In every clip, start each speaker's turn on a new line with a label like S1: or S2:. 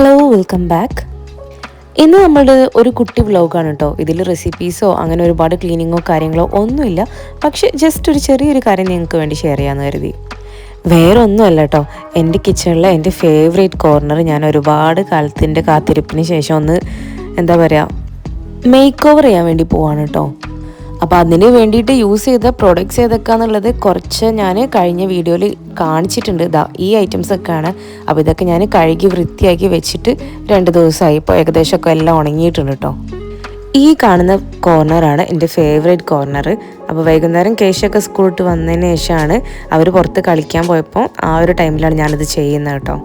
S1: Hello welcome back. ഇന്ന് നമ്മുടെ ഒരു കുട്ടി വ്ലോഗാണ് കേട്ടോ. ഇതിൽ റെസിപ്പീസോ അങ്ങനെ ഒരുപാട് ക്ലീനിങ്ങോ കാര്യങ്ങളോ ഒന്നുമില്ല. പക്ഷെ ജസ്റ്റ് ഒരു ചെറിയൊരു കാര്യം നിങ്ങൾക്ക് വേണ്ടി ഷെയർ ചെയ്യാമെന്ന് കരുതി. വേറെ ഒന്നുമല്ല കേട്ടോ, എൻ്റെ കിച്ചണിലെ എൻ്റെ ഫേവറേറ്റ് കോർണർ ഞാൻ ഒരുപാട് കാലത്തിൻ്റെ കാത്തിരിപ്പിന് ശേഷം ഒന്ന് എന്താ പറയുക മേക്ക് ഓവർ ചെയ്യാൻ വേണ്ടി പോവാണ് കേട്ടോ. അപ്പോൾ അതിന് വേണ്ടിയിട്ട് യൂസ് ചെയ്ത പ്രൊഡക്ട്സ് ഏതൊക്കെയാണെന്നുള്ളത് കുറച്ച് ഞാൻ കഴിഞ്ഞ വീഡിയോയിൽ കാണിച്ചിട്ടുണ്ട്. ഈ ഐറ്റംസൊക്കെയാണ്. അപ്പോൾ ഇതൊക്കെ ഞാൻ കഴുകി വൃത്തിയാക്കി വെച്ചിട്ട് 2 ദിവസമായി. ഇപ്പോൾ ഏകദേശമൊക്കെ എല്ലാം ഉണങ്ങിയിട്ടുണ്ട് കേട്ടോ. ഈ കാണുന്ന കോർണറാണ് എൻ്റെ ഫേവറേറ്റ് കോർണർ. അപ്പോൾ വൈകുന്നേരം കേശൊക്കെ സ്കൂളിട്ട് വന്നതിന് ശേഷമാണ് അവർ പുറത്ത് കളിക്കാൻ പോയപ്പോൾ ആ ഒരു ടൈമിലാണ് ഞാനിത് ചെയ്യുന്നത് കേട്ടോ.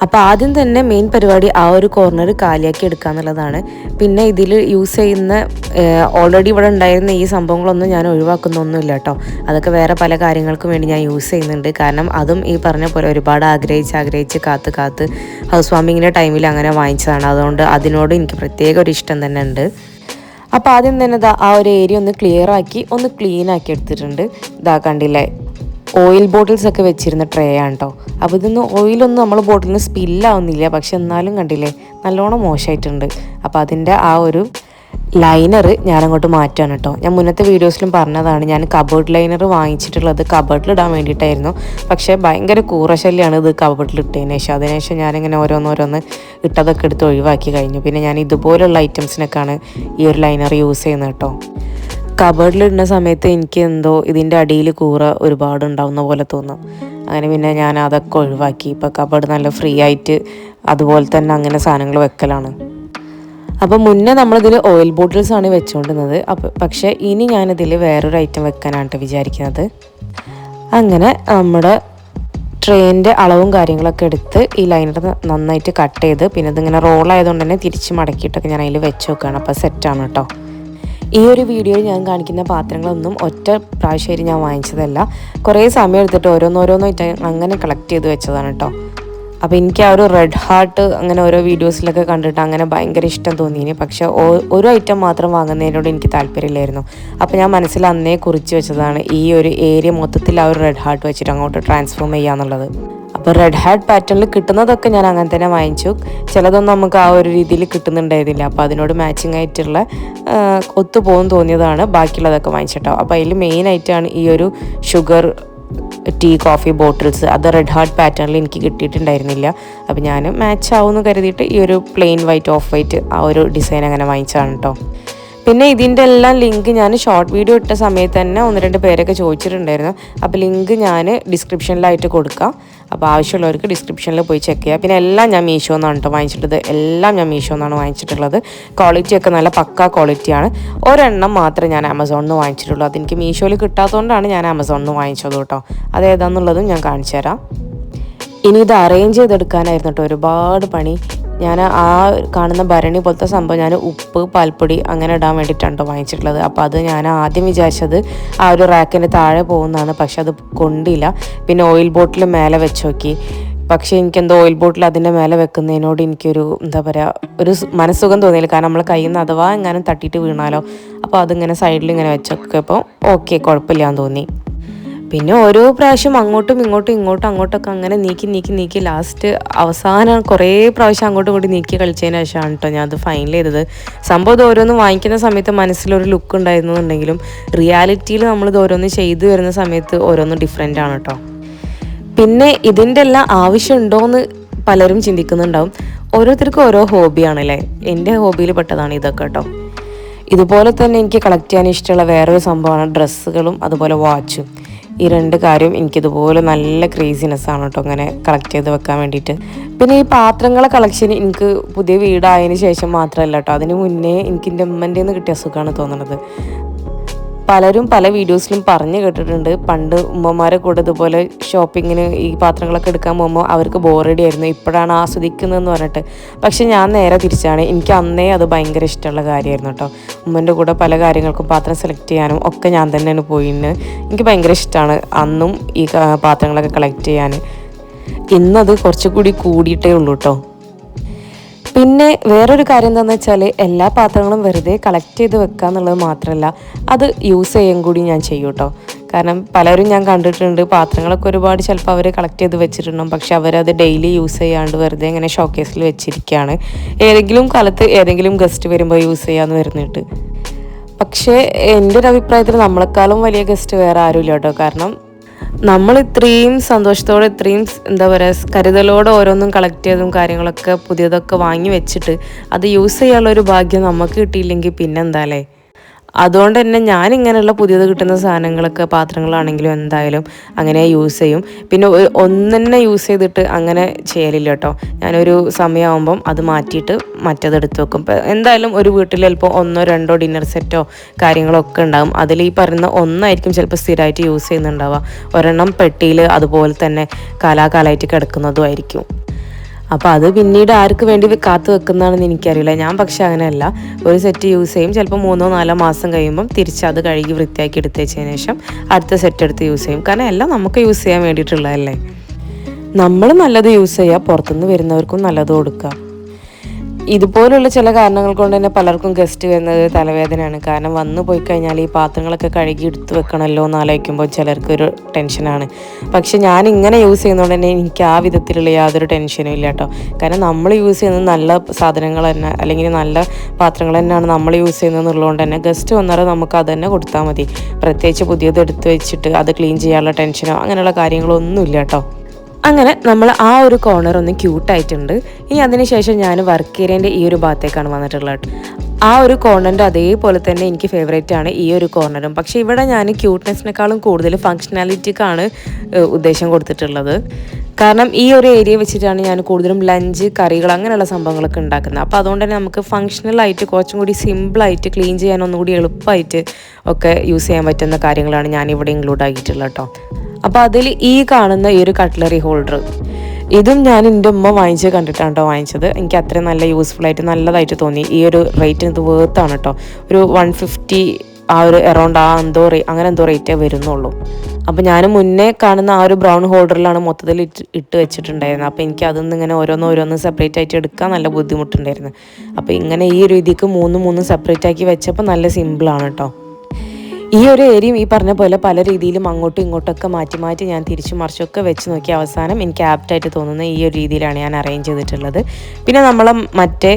S1: അപ്പോൾ ആദ്യം തന്നെ മെയിൻ പരിപാടി ആ ഒരു കോർണർ കാലിയാക്കി എടുക്കുക എന്നുള്ളതാണ്. പിന്നെ ഇതിൽ യൂസ് ചെയ്യുന്ന ഓൾറെഡി ഇവിടെ ഉണ്ടായിരുന്ന ഈ സംഭവങ്ങളൊന്നും ഞാൻ ഒഴിവാക്കുന്നൊന്നുമില്ല കേട്ടോ. അതൊക്കെ വേറെ പല കാര്യങ്ങൾക്കും വേണ്ടി ഞാൻ യൂസ് ചെയ്യുന്നുണ്ട്. കാരണം അതും ഈ പറഞ്ഞ പോലെ ഒരുപാട് ആഗ്രഹിച്ച് കാത്ത് ഹൗസ് വാമിങ്ങിൻ്റെ ടൈമിൽ അങ്ങനെ വാങ്ങിച്ചതാണ്. അതുകൊണ്ട് അതിനോട് എനിക്ക് പ്രത്യേക ഒരു ഇഷ്ടം തന്നെ ഉണ്ട്. അപ്പോൾ ആദ്യം തന്നെ ആ ഒരു ഏരിയ ഒന്ന് ക്ലീൻ ആക്കി എടുത്തിട്ടുണ്ട്. കണ്ടില്ലേ, ഓയിൽ ബോട്ടിൽസ് ഒക്കെ വെച്ചിരുന്ന ട്രേ ആണ് കേട്ടോ. അപ്പോൾ ഇതൊന്നും ഓയിലൊന്നും നമ്മൾ ബോട്ടിൽ നിന്ന് സ്പില്ലാവുന്നില്ല, പക്ഷെ എന്നാലും കണ്ടില്ലേ നല്ലോണം മോശമായിട്ടുണ്ട്. അപ്പോൾ അതിൻ്റെ ആ ഒരു ലൈനർ ഞാനങ്ങോട്ട് മാറ്റുകയാണ് കേട്ടോ. ഞാൻ മുന്നത്തെ വീഡിയോസിലും പറഞ്ഞതാണ്, ഞാൻ കബേർഡ് ലൈനർ വാങ്ങിച്ചിട്ടുള്ളത് കബേർഡിലിടാൻ വേണ്ടിയിട്ടായിരുന്നു. പക്ഷേ ഭയങ്കര കൂറശല്യമാണ് ഇത് കബേർഡിലിട്ടതിന് ശേഷം. അതിനുശേഷം ഞാനിങ്ങനെ ഓരോന്നോരോന്ന് ഇട്ടതൊക്കെ എടുത്ത് ഒഴിവാക്കി കഴിഞ്ഞു. പിന്നെ ഞാൻ ഇതുപോലുള്ള ഐറ്റംസിനൊക്കെയാണ് ഈ ഒരു ലൈനർ യൂസ് ചെയ്യുന്നത് കേട്ടോ. കബേർഡിലിടുന്ന സമയത്ത് എനിക്ക് എന്തോ ഇതിൻ്റെ അടിയിൽ കൂറ ഒരുപാട് ഉണ്ടാവുന്ന പോലെ തോന്നും. അങ്ങനെ പിന്നെ ഞാൻ അതൊക്കെ ഒഴിവാക്കി. ഇപ്പോൾ കബേർഡ് നല്ല ഫ്രീ ആയിട്ട് അതുപോലെ തന്നെ അങ്ങനെ സാധനങ്ങൾ വെക്കലാണ്. അപ്പോൾ മുന്നേ നമ്മളിതിൽ ഓയിൽ ബോട്ടിൽസാണ് വെച്ചുകൊണ്ടിരുന്നത്. പക്ഷേ ഇനി ഞാനിതിൽ വേറൊരു ഐറ്റം വെക്കാനാണ് വിചാരിക്കുന്നത്. അങ്ങനെ നമ്മുടെ ട്രെയിനിൻ്റെ അളവും കാര്യങ്ങളൊക്കെ എടുത്ത് ഈ ലൈനർ നന്നായിട്ട് കട്ട് ചെയ്ത്, പിന്നെ ഇതിങ്ങനെ റോളായതുകൊണ്ട് തന്നെ തിരിച്ച് മടക്കിയിട്ടൊക്കെ ഞാൻ അതിൽ വെച്ച് വെക്കുകയാണ്. അപ്പോൾ സെറ്റാണ് കേട്ടോ. ഈ ഒരു വീഡിയോയിൽ ഞാൻ കാണിക്കുന്ന പാത്രങ്ങളൊന്നും ഒറ്റ പ്രാവശ്യമായിട്ട് ഞാൻ വാങ്ങിച്ചതല്ല. കുറേ സമയം എടുത്തിട്ട് ഓരോന്നോരോന്നായിട്ട് അങ്ങനെ കളക്ട് ചെയ്ത് വെച്ചതാണ് കേട്ടോ. അപ്പോൾ എനിക്ക് ആ ഒരു റെഡ് ഹാർട്ട് അങ്ങനെ ഓരോ വീഡിയോസിലൊക്കെ കണ്ടിട്ട് അങ്ങനെ ഭയങ്കര ഇഷ്ടം തോന്നിയിന്. പക്ഷേ ഒരു ഐറ്റം മാത്രം വാങ്ങുന്നതിനോട് എനിക്ക് താല്പര്യമില്ലായിരുന്നു. അപ്പോൾ ഞാൻ മനസ്സിൽ അന്നേ കുറിച്ച് വെച്ചതാണ് ഈ ഒരു ഏരിയ മൊത്തത്തിൽ ആ ഒരു റെഡ് ഹാർട്ട് വെച്ചിട്ട് അങ്ങോട്ട് ട്രാൻസ്ഫോം ചെയ്യാന്നുള്ളത്. അപ്പോൾ റെഡ് ഹാർട്ട് പാറ്റേണിൽ കിട്ടുന്നതൊക്കെ ഞാൻ അങ്ങനെ തന്നെ വാങ്ങിച്ചു. ചിലതൊന്നും നമുക്ക് ആ ഒരു രീതിയിൽ കിട്ടുന്നുണ്ടായിരുന്നില്ല. അപ്പോൾ അതിനോട് മാച്ചിങ് ആയിട്ടുള്ള ഒത്തുപോകും തോന്നിയതാണ് ബാക്കിയുള്ളതൊക്കെ വാങ്ങിച്ചിട്ടോ. അപ്പോൾ അതിൽ മെയിനായിട്ടാണ് ഈ ഒരു ഷുഗർ ടീ കോഫി ബോട്ടിൽസ്. അത് റെഡ് ഹാർട്ട് പാറ്റേണിൽ എനിക്ക് കിട്ടിയിട്ടുണ്ടായിരുന്നില്ല. അപ്പോൾ ഞാൻ മാച്ച് ആവുമെന്ന് കരുതിയിട്ട് ഈ ഒരു പ്ലെയിൻ വൈറ്റ് ഓഫ് വൈറ്റ് ആ ഒരു ഡിസൈൻ അങ്ങനെ വാങ്ങിച്ചതാണ് കേട്ടോ. പിന്നെ ഇതിൻ്റെ എല്ലാം ലിങ്ക് ഞാൻ ഷോർട്ട് വീഡിയോ ഇട്ട സമയത്ത് തന്നെ 1-2 പേരൊക്കെ ചോദിച്ചിട്ടുണ്ടായിരുന്നു. അപ്പോൾ ലിങ്ക് ഞാൻ ഡിസ്ക്രിപ്ഷനിലായിട്ട് കൊടുക്കാം. അപ്പോൾ ആവശ്യമുള്ളവർക്ക് ഡിസ്ക്രിപ്ഷനിൽ പോയി ചെക്ക് ചെയ്യുക. പിന്നെ എല്ലാം ഞാൻ മീഷോ എന്നാണ് കേട്ടോ വാങ്ങിച്ചിട്ടത്. എല്ലാം ഞാൻ മീഷോ എന്നാണ് വാങ്ങിച്ചിട്ടുള്ളത്. ക്വാളിറ്റിയൊക്കെ നല്ല പക്കാ ക്വാളിറ്റിയാണ്. ഒരെണ്ണം മാത്രമേ ഞാൻ ആമസോണിൽ നിന്ന് വാങ്ങിച്ചിട്ടുള്ളൂ. അതെനിക്ക് മീഷോയിൽ കിട്ടാത്തതുകൊണ്ടാണ് ഞാൻ ആമസോണിൽ നിന്ന് വാങ്ങിച്ചത് കേട്ടോ. അതേതാണെന്നുള്ളതും ഞാൻ കാണിച്ചു തരാം. ഇനി ഇത് അറേഞ്ച് ചെയ്തെടുക്കാനായിരുന്നു കേട്ടോ ഒരുപാട് പണി. ഞാൻ ആ കാണുന്ന ഭരണി പോലത്തെ സംഭവം ഞാൻ ഉപ്പ് പാൽപ്പൊടി അങ്ങനെ ഇടാൻ വേണ്ടിയിട്ടാണ് വാങ്ങിച്ചിട്ടുള്ളത്. അപ്പോൾ അത് ഞാൻ ആദ്യം വിചാരിച്ചത് ആ ഒരു റാക്കിൻ്റെ താഴെ പോകുന്നതാണ്. പക്ഷെ അത് കൊണ്ടില്ല. പിന്നെ ഓയിൽ ബോട്ടിൽ മേലെ വെച്ച് നോക്കി. പക്ഷേ എനിക്കെന്തോ ഓയിൽ ബോട്ടിൽ അതിൻ്റെ മേലെ വെക്കുന്നതിനോട് എനിക്കൊരു എന്താ പറയുക ഒരു മനസ്സുഖം തോന്നിയില്ല. കാരണം നമ്മൾ കയ്യിൽ നിന്ന് അഥവാ എങ്ങാനും തട്ടിയിട്ട് വീണാലോ. അപ്പോൾ അതിങ്ങനെ സൈഡിൽ ഇങ്ങനെ വെച്ചൊക്കെ ഓക്കെ കുഴപ്പമില്ലാന്ന് തോന്നി. പിന്നെ ഓരോ പ്രാവശ്യം അങ്ങോട്ടൊക്കെ അങ്ങനെ നീക്കി ലാസ്റ്റ് അവസാനം കുറേ പ്രാവശ്യം അങ്ങോട്ടും നീക്കി കളിച്ചതിന് ശേഷമാണ് കേട്ടോ ഞാൻ അത് ഫൈനൽ ചെയ്തത്. സംഭവം ഇത് ഓരോന്ന് വാങ്ങിക്കുന്ന സമയത്ത് മനസ്സിലൊരു ലുക്ക് ഉണ്ടായിരുന്നുണ്ടെങ്കിലും റിയാലിറ്റിയിൽ നമ്മളിത് ഓരോന്ന് ചെയ്തു വരുന്ന സമയത്ത് ഓരോന്നും ഡിഫറെൻ്റ് ആണ് കേട്ടോ. പിന്നെ ഇതിൻ്റെ എല്ലാം ആവശ്യമുണ്ടോയെന്ന് പലരും ചിന്തിക്കുന്നുണ്ടാവും. ഓരോരുത്തർക്കും ഓരോ ഹോബിയാണല്ലേ. എൻ്റെ ഹോബിയിൽ പെട്ടതാണ് ഇതൊക്കെ കേട്ടോ. ഇതുപോലെ തന്നെ എനിക്ക് കളക്ട് ചെയ്യാൻ ഇഷ്ടമുള്ള വേറൊരു സംഭവമാണ് ഡ്രസ്സുകളും അതുപോലെ വാച്ചും. ഈ 2 കാര്യം എനിക്കിതുപോലെ നല്ല ക്രേസിനെസ്സാണ് കേട്ടോ അങ്ങനെ കളക്ട് ചെയ്ത് വെക്കാൻ വേണ്ടിയിട്ട്. പിന്നെ ഈ പാത്രങ്ങളെ കളക്ഷൻ എനിക്ക് പുതിയ വീടായതിന് ശേഷം മാത്രമല്ല കേട്ടോ, അതിന് മുന്നേ എനിക്ക് എൻ്റെ ഉമ്മൻ്റെ നിന്ന് കിട്ടിയ സുഖമാണ് തോന്നുന്നത്. പലരും പല വീഡിയോസിലും പറഞ്ഞു കേട്ടിട്ടുണ്ട്, പണ്ട് ഉമ്മമാരെ കൂടെ ഇതുപോലെ ഷോപ്പിങ്ങിന് ഈ പാത്രങ്ങളൊക്കെ എടുക്കാൻ പോകുമ്പോൾ അവർക്ക് ബോറടി ആയിരുന്നു, ഇപ്പോഴാണ് ആസ്വദിക്കുന്നതെന്ന് പറഞ്ഞിട്ട്. പക്ഷെ ഞാൻ നേരെ തിരിച്ചാണ്. എനിക്ക് അന്നേ അത് ഭയങ്കര ഇഷ്ടമുള്ള കാര്യമായിരുന്നു കേട്ടോ. ഉമ്മൻ്റെ കൂടെ പല കാര്യങ്ങൾക്കും പാത്രം സെലക്ട് ചെയ്യാനും ഒക്കെ ഞാൻ തന്നെയാണ് പോയിന്ന്. എനിക്ക് ഭയങ്കര ഇഷ്ടമാണ് അന്നും ഈ പാത്രങ്ങളൊക്കെ കളക്ട് ചെയ്യാൻ. ഇന്നത് കുറച്ചുകൂടി കൂടിയിട്ടേ ഉള്ളൂ കേട്ടോ. പിന്നെ വേറൊരു കാര്യം എന്താണെന്ന് വെച്ചാൽ എല്ലാ പാത്രങ്ങളും വെറുതെ കളക്ട് ചെയ്ത് വെക്കുക എന്നുള്ളത് മാത്രമല്ല, അത് യൂസ് ചെയ്യാൻ കൂടി ഞാൻ ചെയ്യും കേട്ടോ. കാരണം പലരും ഞാൻ കണ്ടിട്ടുണ്ട് പാത്രങ്ങളൊക്കെ ഒരുപാട് ചിലപ്പോൾ അവർ കളക്ട് ചെയ്ത് വെച്ചിട്ടുണ്ടാകും, പക്ഷെ അവരത് ഡെയിലി യൂസ് ചെയ്യാണ്ട് വെറുതെ ഇങ്ങനെ ഷോക്കേസിൽ വെച്ചിരിക്കുകയാണ്. ഏതെങ്കിലും കാലത്ത് ഏതെങ്കിലും ഗസ്റ്റ് വരുമ്പോൾ യൂസ് ചെയ്യാമെന്ന് വരുന്നിട്ട്. പക്ഷേ എൻ്റെ ഒരു അഭിപ്രായത്തിൽ നമ്മളെക്കാളും വലിയ ഗസ്റ്റ് വേറെ ആരുമില്ല കേട്ടോ. കാരണം നമ്മൾ ഇത്രയും സന്തോഷത്തോടെ ഇത്രയും എന്താ പറയുക കരുതലോടെ ഓരോന്നും കളക്ട് ചെയ്തും കാര്യങ്ങളൊക്കെ പുതിയതൊക്കെ വാങ്ങി വെച്ചിട്ട് അത് യൂസ് ചെയ്യാനുള്ളൊരു ഭാഗ്യം നമുക്ക് കിട്ടിയില്ലെങ്കിൽ പിന്നെന്താ അല്ലേ. അതുകൊണ്ട് തന്നെ ഞാനിങ്ങനെയുള്ള പുതിയത് കിട്ടുന്ന സാധനങ്ങളൊക്കെ പാത്രങ്ങളാണെങ്കിലും എന്തായാലും അങ്ങനെ യൂസ് ചെയ്യും. പിന്നെ ഒന്നെന്നെ യൂസ് ചെയ്തിട്ട് അങ്ങനെ ചെയ്യലില്ല കേട്ടോ. ഞാനൊരു സമയമാകുമ്പം അത് മാറ്റിയിട്ട് മറ്റേതെടുത്ത് വെക്കും. ഇപ്പം എന്തായാലും ഒരു വീട്ടിൽ ചിലപ്പോൾ 1-2 ഡിന്നർ സെറ്റോ കാര്യങ്ങളോ ഒക്കെ ഉണ്ടാകും. അതിൽ ഈ പറയുന്ന ഒന്നായിരിക്കും ചിലപ്പോൾ സ്ഥിരമായിട്ട് യൂസ് ചെയ്യുന്നുണ്ടാവുക. ഒരെണ്ണം പെട്ടിയിൽ അതുപോലെ തന്നെ കാലാകാലമായിട്ട് കിടക്കുന്നതും ആയിരിക്കും. അപ്പോൾ അത് പിന്നീട് ആർക്ക് വേണ്ടി കാത്തു വെക്കുന്നതാണെന്ന് എനിക്കറിയില്ല. ഞാൻ പക്ഷേ അങ്ങനെയല്ല, ഒരു സെറ്റ് യൂസ് ചെയ്യും. ചിലപ്പോൾ 3-4 മാസം കഴിയുമ്പം തിരിച്ച് അത് കഴുകി വൃത്തിയാക്കി എടുത്ത് വെച്ചതിന് ശേഷം അടുത്ത സെറ്റ് എടുത്ത് യൂസ് ചെയ്യും. കാരണം എല്ലാം നമുക്ക് യൂസ് ചെയ്യാൻ വേണ്ടിയിട്ടുള്ളതല്ലേ. നമ്മൾ നല്ലത് യൂസ് ചെയ്യുക, പുറത്തുനിന്ന് വരുന്നവർക്കും നല്ലത് കൊടുക്കുക. ഇതുപോലുള്ള ചില കാരണങ്ങൾ കൊണ്ട് തന്നെ പലർക്കും ഗസ്റ്റ് വരുന്നത് തലവേദനയാണ്. കാരണം വന്നു പോയി കഴിഞ്ഞാൽ ഈ പാത്രങ്ങളൊക്കെ കഴുകി എടുത്ത് വെക്കണമല്ലോ എന്ന് ആലോചിക്കുമ്പോൾ ചിലർക്കൊരു ടെൻഷനാണ്. പക്ഷെ ഞാൻ ഇങ്ങനെ യൂസ് ചെയ്യുന്നതുകൊണ്ട് തന്നെ എനിക്ക് ആ വിധത്തിലുള്ള യാതൊരു ടെൻഷനും ഇല്ല കേട്ടോ. കാരണം നമ്മൾ യൂസ് ചെയ്യുന്നത് നല്ല സാധനങ്ങൾ തന്നെ അല്ലെങ്കിൽ നല്ല പാത്രങ്ങൾ തന്നെയാണ് നമ്മൾ യൂസ് ചെയ്യുന്നത് എന്നുള്ളതുകൊണ്ട് തന്നെ ഗസ്റ്റ് വന്നാൽ നമുക്ക് അത് തന്നെ കൊടുത്താൽ മതി. പ്രത്യേകിച്ച് പുതിയത് എടുത്ത് വെച്ചിട്ട് അത് ക്ലീൻ ചെയ്യാനുള്ള ടെൻഷനോ അങ്ങനെയുള്ള കാര്യങ്ങളൊന്നുമില്ല കേട്ടോ. അങ്ങനെ നമ്മൾ ആ ഒരു കോർണർ ഒന്ന് ക്യൂട്ടായിട്ടുണ്ട്. ഇനി അതിനുശേഷം ഞാൻ വർക്ക് ഏരിയൻ്റെ ഈ ഒരു ഭാഗത്തേക്കാണ് വന്നിട്ടുള്ളത്. ആ ഒരു കോർണറിൻ്റെ അതേപോലെ തന്നെ എനിക്ക് ഫേവറേറ്റ് ആണ് ഈ ഒരു കോർണറും. പക്ഷേ ഇവിടെ ഞാൻ ക്യൂട്ട്നെസ്സിനേക്കാളും കൂടുതൽ ഫങ്ഷനാലിറ്റിക്കാണ് ഉദ്ദേശം കൊടുത്തിട്ടുള്ളത്. കാരണം ഈ ഒരു ഏരിയ വെച്ചിട്ടാണ് ഞാൻ കൂടുതലും ലഞ്ച് കറികൾ അങ്ങനെയുള്ള സംഭവങ്ങളൊക്കെ ഉണ്ടാക്കുന്നത്. അപ്പോൾ അതുകൊണ്ട് തന്നെ നമുക്ക് ഫങ്ഷണലായിട്ട് കുറച്ചും കൂടി സിമ്പിളായിട്ട് ക്ലീൻ ചെയ്യാൻ ഒന്നുകൂടി എളുപ്പമായിട്ട് ഒക്കെ യൂസ് ചെയ്യാൻ പറ്റുന്ന കാര്യങ്ങളാണ് ഞാൻ ഇവിടെ ഇൻക്ലൂഡ് ആക്കിയിട്ടുള്ളത് കേട്ടോ. അപ്പോൾ അതിൽ ഈ കാണുന്ന ഈ ഒരു കട്ട്ലറി ഹോൾഡർ, ഇതും ഞാൻ എൻ്റെ ഉമ്മ വാങ്ങിച്ച് കണ്ടിട്ടാണ് കേട്ടോ വാങ്ങിച്ചത്. എനിക്ക് അത്രയും നല്ല യൂസ്ഫുൾ ആയിട്ട് നല്ലതായിട്ട് തോന്നി. ഈ ഒരു റേറ്റിന് ഇത് വേർത്താണ് കേട്ടോ. ഒരു 150 ആ ഒരു അറൗണ്ട് അങ്ങനെ എന്തോ റേറ്റേ വരുന്നുള്ളൂ. അപ്പോൾ ഞാൻ മുന്നേ കാണുന്ന ആ ഒരു ബ്രൗൺ ഹോൾഡറിലാണ് മൊത്തത്തിൽ ഇട്ട് വെച്ചിട്ടുണ്ടായിരുന്നത്. അപ്പോൾ എനിക്ക് അതൊന്നും ഇങ്ങനെ ഓരോന്ന് സെപ്പറേറ്റ് ആയിട്ട് എടുക്കാൻ നല്ല ബുദ്ധിമുട്ടുണ്ടായിരുന്നു. അപ്പോൾ ഇങ്ങനെ ഈ രീതിക്ക് 3 സെപ്പറേറ്റ് ആക്കി വെച്ചപ്പോൾ നല്ല സിമ്പിളാണ് കേട്ടോ. ഈ ഒരു ഏരിയയും ഈ പറഞ്ഞ പോലെ പല രീതിയിലും അങ്ങോട്ടും ഇങ്ങോട്ടൊക്കെ മാറ്റി ഞാൻ തിരിച്ചും മറിച്ചൊക്കെ വെച്ച് നോക്കി അവസാനം എനിക്ക് ആപ്റ്റായിട്ട് തോന്നുന്ന ഈ ഒരു രീതിയിലാണ് ഞാൻ അറേഞ്ച് ചെയ്തിട്ടുള്ളത്. പിന്നെ നമ്മൾ മറ്റേ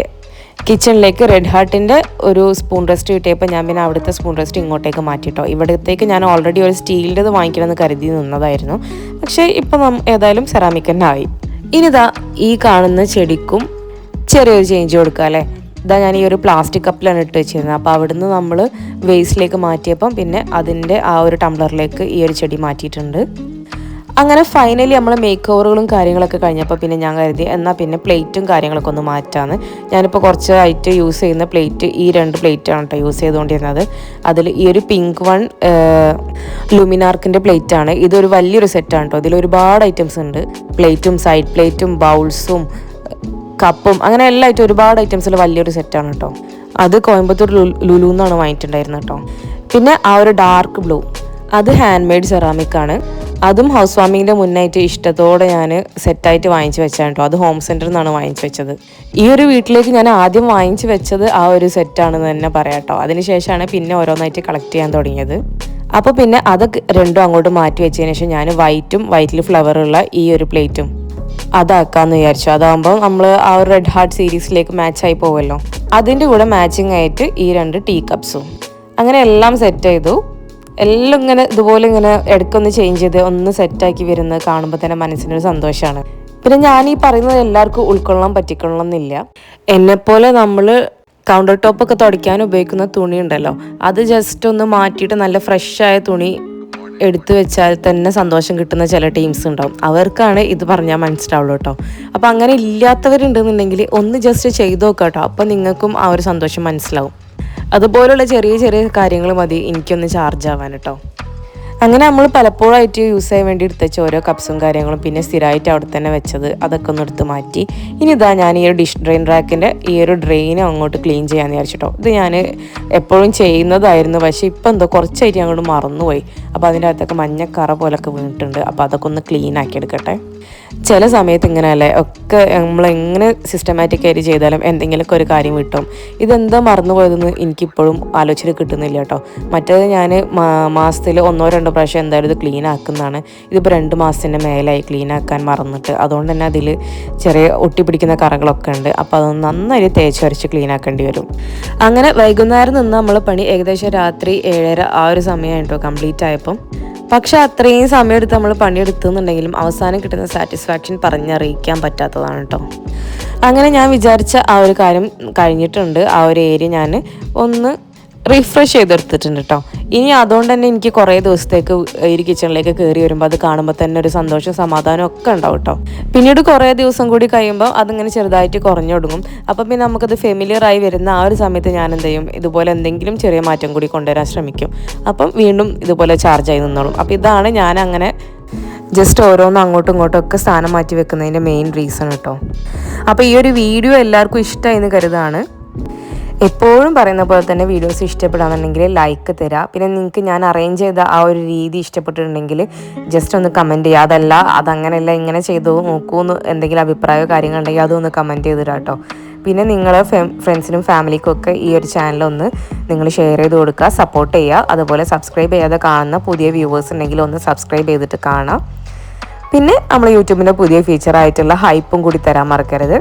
S1: കിച്ചണിലേക്ക് റെഡ് ഹാർട്ടിൻ്റെ ഒരു സ്പൂൺ റെസ്റ്റ് കിട്ടിയപ്പോൾ ഞാൻ പിന്നെ അവിടുത്തെ സ്പൂൺ റെസ്റ്റ് ഇങ്ങോട്ടേക്ക് മാറ്റിട്ടോ. ഇവിടത്തേക്ക് ഞാൻ ഓൾറെഡി ഒരു സ്റ്റീലിൻ്റെത് വാങ്ങിക്കണമെന്ന് കരുതി നിന്നതായിരുന്നു. പക്ഷേ ഇപ്പം ഏതായാലും സെറാമിക് തന്നെ ആയി. ഇനിതാ ഈ കാണുന്ന ചെടിക്കും ചെറിയൊരു ചേഞ്ച് കൊടുക്കുക അല്ലേ. ഇതാ ഞാൻ ഈ ഒരു പ്ലാസ്റ്റിക് കപ്പിലാണ് ഇട്ട് വെച്ചിരുന്നത്. അപ്പോൾ അവിടുന്ന് നമ്മൾ വേസ്റ്റിലേക്ക് മാറ്റിയപ്പം പിന്നെ അതിൻ്റെ ആ ഒരു ടംബ്ലറിലേക്ക് ഈ ഒരു ചെടി മാറ്റിയിട്ടുണ്ട്. അങ്ങനെ ഫൈനലി നമ്മൾ മേക്ക് ഓവറുകളും കാര്യങ്ങളൊക്കെ കഴിഞ്ഞപ്പോൾ പിന്നെ ഞാൻ കരുതി എന്നാൽ പിന്നെ പ്ലേറ്റും കാര്യങ്ങളൊക്കെ ഒന്ന് മാറ്റാമെന്ന്. ഞാനിപ്പോൾ കുറച്ചായിട്ട് യൂസ് ചെയ്യുന്ന പ്ലേറ്റ് ഈ 2 പ്ലേറ്റാണ് കേട്ടോ യൂസ് ചെയ്തുകൊണ്ടിരുന്നത്. അതിൽ ഈ ഒരു പിങ്ക് വൺ ലുമിനാർക്കിൻ്റെ പ്ലേറ്റാണ്. ഇതൊരു വലിയൊരു സെറ്റാണ് കേട്ടോ. ഇതിൽ ഒരുപാട് ഐറ്റംസ് ഉണ്ട്. പ്ലേറ്റും സൈഡ് പ്ലേറ്റും ബൗൾസും കപ്പും അങ്ങനെ എല്ലാ ഐറ്റം ഒരുപാട് ഐറ്റംസിൽ വലിയൊരു സെറ്റാണ് കേട്ടോ. അത് കോയമ്പത്തൂർ ലുലു എന്നാണ് വാങ്ങിയിട്ടുണ്ടായിരുന്നത് കേട്ടോ. പിന്നെ ആ ഒരു ഡാർക്ക് ബ്ലൂ, അത് ഹാൻഡ് മെയ്ഡ് സെറാമിക് ആണ്. അതും ഹൗസ് വാമിങ്ങിൻ്റെ മുന്നായിട്ട് ഇഷ്ടത്തോടെ ഞാൻ സെറ്റായിട്ട് വാങ്ങിച്ചു വെച്ചാണ് കേട്ടോ. അത് ഹോം സെൻറ്ററിൽ നിന്നാണ് വാങ്ങിച്ചു വെച്ചത്. ഈ ഒരു വീട്ടിലേക്ക് ഞാൻ ആദ്യം വാങ്ങിച്ചു വെച്ചത് ആ ഒരു സെറ്റാണെന്ന് തന്നെ പറയാം കേട്ടോ. അതിനുശേഷമാണ് പിന്നെ ഓരോന്നായിട്ട് കളക്ട് ചെയ്യാൻ തുടങ്ങിയത്. അപ്പോൾ പിന്നെ അതൊക്കെ രണ്ടും അങ്ങോട്ട് മാറ്റി വെച്ചതിന് ശേഷം ഞാൻ വൈറ്റിൽ ഫ്ലവറുള്ള ഈ ഒരു പ്ലേറ്റും അതാക്കാമെന്ന് വിചാരിച്ചു. അതാകുമ്പോൾ നമ്മൾ ആ ഒരു റെഡ് ഹാർട്ട് സീരീസിലേക്ക് മാച്ചായി പോകുമല്ലോ. അതിൻ്റെ കൂടെ മാച്ചിങ് ആയിട്ട് ഈ 2 ടീ കപ്സും അങ്ങനെ എല്ലാം സെറ്റ് ചെയ്തു. എല്ലാം ഇങ്ങനെ ഇതുപോലെ ഇങ്ങനെ ഇടയ്ക്കൊന്ന് ചേഞ്ച് ചെയ്ത് ഒന്ന് സെറ്റാക്കി വരുന്നത് കാണുമ്പോൾ തന്നെ മനസ്സിനൊരു സന്തോഷമാണ്. പിന്നെ ഞാൻ ഈ പറയുന്നത് എല്ലാവർക്കും ഉൾക്കൊള്ളാൻ പറ്റിക്കൊള്ളണമെന്നില്ല. എന്നെപ്പോലെ നമ്മൾ കൗണ്ടർ ടോപ്പൊക്കെ തുടയ്ക്കാൻ ഉപയോഗിക്കുന്ന തുണി ഉണ്ടല്ലോ, അത് ജസ്റ്റ് ഒന്ന് മാറ്റിയിട്ട് നല്ല ഫ്രഷായ തുണി എടുത്തു വെച്ചാൽ തന്നെ സന്തോഷം കിട്ടുന്ന ചില ടീംസ് ഉണ്ടാവും. അവർക്കാണ് ഇത് പറഞ്ഞാൽ മനസ്സിലാവുള്ളൂ കേട്ടോ. അപ്പോൾ അങ്ങനെ ഇല്ലാത്തവരുണ്ടെന്നുണ്ടെങ്കിൽ ഒന്ന് ജസ്റ്റ് ചെയ്ത് നോക്കാം കേട്ടോ. അപ്പോൾ നിങ്ങൾക്കും ആ ഒരു സന്തോഷം മനസ്സിലാവും. അതുപോലുള്ള ചെറിയ കാര്യങ്ങൾ മതി എനിക്കൊന്ന് ചാർജ് ആവാൻ കേട്ടോ. അങ്ങനെ നമ്മൾ പലപ്പോഴായിട്ട് യൂസ് ചെയ്യാൻ വേണ്ടി എടുത്ത് വെച്ച ഓരോ കപ്സും കാര്യങ്ങളും പിന്നെ സ്ഥിരമായിട്ട് അവിടെ തന്നെ വെച്ചത് അതൊക്കെ ഒന്ന് എടുത്ത് മാറ്റി. ഇനി ഇതാ ഞാൻ ഈ ഒരു ഡിഷ് ഡ്രെയിൻ റാക്കിൻ്റെ ഈ ഒരു ഡ്രെയിനും അങ്ങോട്ട് ക്ലീൻ ചെയ്യാമെന്ന് വിചാരിച്ചിട്ടോ. ഇത് ഞാൻ എപ്പോഴും ചെയ്യുന്നതായിരുന്നു, പക്ഷേ ഇപ്പം എന്തോ കുറച്ചായിട്ട് അങ്ങോട്ട് മറന്നുപോയി. അപ്പോൾ അതിൻ്റെ അകത്തൊക്കെ മഞ്ഞക്കറ പോലൊക്കെ വീണിട്ടുണ്ട്. അപ്പോൾ അതൊക്കെ ഒന്ന് ക്ലീൻ ആക്കി എടുക്കട്ടെ. ചില സമയത്ത് ഇങ്ങനെയല്ലേ ഒക്കെ നമ്മളെങ്ങനെ സിസ്റ്റമാറ്റിക് ആയിട്ട് ചെയ്താലും എന്തെങ്കിലുമൊക്കെ ഒരു കാര്യം കിട്ടും. ഇതെന്താ മറന്നുപോയതെന്ന് എനിക്കിപ്പോഴും ആലോചന കിട്ടുന്നില്ല കേട്ടോ. മറ്റേത് ഞാൻ മാസത്തിൽ 1-2 പ്രാവശ്യം എന്തായാലും ഇത് ക്ലീൻ ആക്കുന്നതാണ്. ഇതിപ്പോൾ 2 മാസത്തിൻ്റെ മേലായി ക്ലീൻ ആക്കാൻ മറന്നിട്ട്. അതുകൊണ്ട് തന്നെ അതിൽ ചെറിയ ഒട്ടിപ്പിടിക്കുന്ന കറകളൊക്കെ ഉണ്ട്. അപ്പോൾ അതൊന്ന് നന്നായി തേച്ച് വരച്ച് ക്ലീൻ ആക്കേണ്ടി വരും. അങ്ങനെ വൈകുന്നേരം നിന്ന് നമ്മൾ പണി ഏകദേശം രാത്രി 7:30 ആ ഒരു സമയമായിട്ടോ കംപ്ലീറ്റ് ആയപ്പം. പക്ഷെ അത്രയും സമയമെടുത്ത് നമ്മൾ പണിയെടുത്തുന്നുണ്ടെങ്കിലും അവസാനം കിട്ടുന്ന സാറ്റിസ്ഫാക്ഷൻ പറഞ്ഞറിയിക്കാൻ പറ്റാത്തതാണ് കേട്ടോ. അങ്ങനെ ഞാൻ വിചാരിച്ച ആ ഒരു കാര്യം കഴിഞ്ഞിട്ടുണ്ട്. ആ ഒരു ഏരിയ ഞാൻ ഒന്ന് റീഫ്രഷ് ചെയ്തെടുത്തിട്ടുണ്ട് കേട്ടോ. ഇനി അതുകൊണ്ട് തന്നെ എനിക്ക് കുറേ ദിവസത്തേക്ക് ഈ കിച്ചണിലേക്ക് കയറി വരുമ്പോൾ അത് കാണുമ്പോൾ തന്നെ ഒരു സന്തോഷം സമാധാനം ഒക്കെ ഉണ്ടാവും കേട്ടോ. പിന്നീട് കുറേ ദിവസം കൂടി കഴിയുമ്പോൾ അതിങ്ങനെ ചെറുതായിട്ട് കുറഞ്ഞു തുടങ്ങും. അപ്പം പിന്നെ നമുക്കത് ഫെമിലിയറായി വരുന്ന ആ ഒരു സമയത്ത് ഞാൻ എന്ത് ചെയ്യും, ഇതുപോലെ എന്തെങ്കിലും ചെറിയ മാറ്റം കൂടി കൊണ്ടുവരാൻ ശ്രമിക്കും. അപ്പം വീണ്ടും ഇതുപോലെ ചാർജായി നിന്നോളും. അപ്പോൾ ഇതാണ് ഞാൻ അങ്ങനെ ജസ്റ്റ് ഓരോന്നും അങ്ങോട്ടും ഇങ്ങോട്ടും ഒക്കെ സ്ഥാനം മാറ്റി വെക്കുന്നതിൻ്റെ മെയിൻ റീസൺ കേട്ടോ. അപ്പോൾ ഈ ഒരു വീഡിയോ എല്ലാവർക്കും ഇഷ്ടമായി എന്ന് കരുതാണ്. എപ്പോഴും പറയുന്ന പോലെ തന്നെ വീഡിയോസ് ഇഷ്ടപ്പെടാന്നുണ്ടെങ്കിൽ ലൈക്ക് തരാം. പിന്നെ നിങ്ങൾക്ക് ഞാൻ അറേഞ്ച് ചെയ്ത ആ ഒരു രീതി ഇഷ്ടപ്പെട്ടിട്ടുണ്ടെങ്കിൽ ജസ്റ്റ് ഒന്ന് കമൻറ്റ് ചെയ്യുക. അതല്ല അതങ്ങനെയല്ല ഇങ്ങനെ ചെയ്തു നോക്കൂ എന്ന് എന്തെങ്കിലും അഭിപ്രായമോ കാര്യങ്ങളുണ്ടെങ്കിൽ അതൊന്ന് കമൻറ്റ് ചെയ്തിടാം കേട്ടോ. പിന്നെ നിങ്ങൾ ഫ്രണ്ട്സിനും ഫാമിലിക്കും ഒക്കെ ഈ ഒരു ചാനലൊന്ന് നിങ്ങൾ ഷെയർ ചെയ്ത് കൊടുക്കുക, സപ്പോർട്ട് ചെയ്യുക. അതുപോലെ സബ്സ്ക്രൈബ് ചെയ്യാതെ കാണുന്ന പുതിയ വ്യൂവേഴ്സ് ഉണ്ടെങ്കിൽ ഒന്ന് സബ്സ്ക്രൈബ് ചെയ്തിട്ട് കാണാം. പിന്നെ നമ്മൾ യൂട്യൂബിൻ്റെ പുതിയ ഫീച്ചറായിട്ടുള്ള ഹൈപ്പും കൂടി തരാൻ മറക്കരുത്.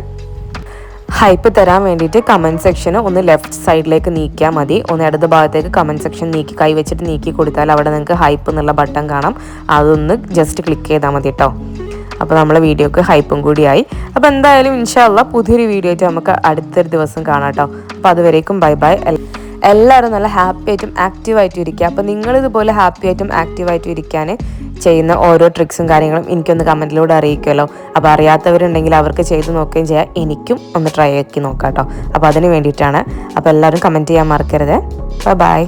S1: ഹൈപ്പ് തരാൻ വേണ്ടിയിട്ട് കമൻറ്റ് സെക്ഷന് ഒന്ന് ലെഫ്റ്റ് സൈഡിലേക്ക് നീക്കിയാൽ മതി. ഒന്ന് ഇടത് ഭാഗത്തേക്ക് കമൻറ്റ് സെക്ഷൻ കൈ വെച്ചിട്ട് നീക്കി കൊടുത്താൽ അവിടെ നിങ്ങൾക്ക് ഹൈപ്പ് എന്നുള്ള ബട്ടൺ കാണാം. അതൊന്ന് ജസ്റ്റ് ക്ലിക്ക് ചെയ്താൽ മതി കേട്ടോ. അപ്പോൾ നമ്മളെ വീഡിയോക്ക് ഹൈപ്പും കൂടിയായി. അപ്പോൾ എന്തായാലും ഇൻഷാ അല്ലാഹ് പുതിയൊരു വീഡിയോ ആയിട്ട് നമുക്ക് അടുത്തൊരു ദിവസം കാണാം കേട്ടോ. അപ്പോൾ അതുവരേക്കും ബൈ ബൈ. എല്ലാവരും നല്ല ഹാപ്പി ആയിട്ടും ആക്റ്റീവായിട്ടും ഇരിക്കുക. അപ്പോൾ നിങ്ങളിതുപോലെ ഹാപ്പി ആയിട്ടും ആക്റ്റീവായിട്ടും ഇരിക്കാൻ ചെയ്യുന്ന ഓരോ ട്രിക്സും കാര്യങ്ങളും എനിക്കൊന്ന് കമൻറ്റിലൂടെ അറിയിക്കുമല്ലോ. അപ്പോൾ അറിയാത്തവരുണ്ടെങ്കിൽ അവർക്ക് ചെയ്ത് നോക്കുകയും ചെയ്യാം, എനിക്കും ഒന്ന് ട്രൈ ആക്കി നോക്കാം കേട്ടോ. അപ്പോൾ അതിന് വേണ്ടിയിട്ടാണ്. അപ്പോൾ എല്ലാവരും കമൻറ്റ് ചെയ്യാൻ മറക്കരുത്. Bye bye.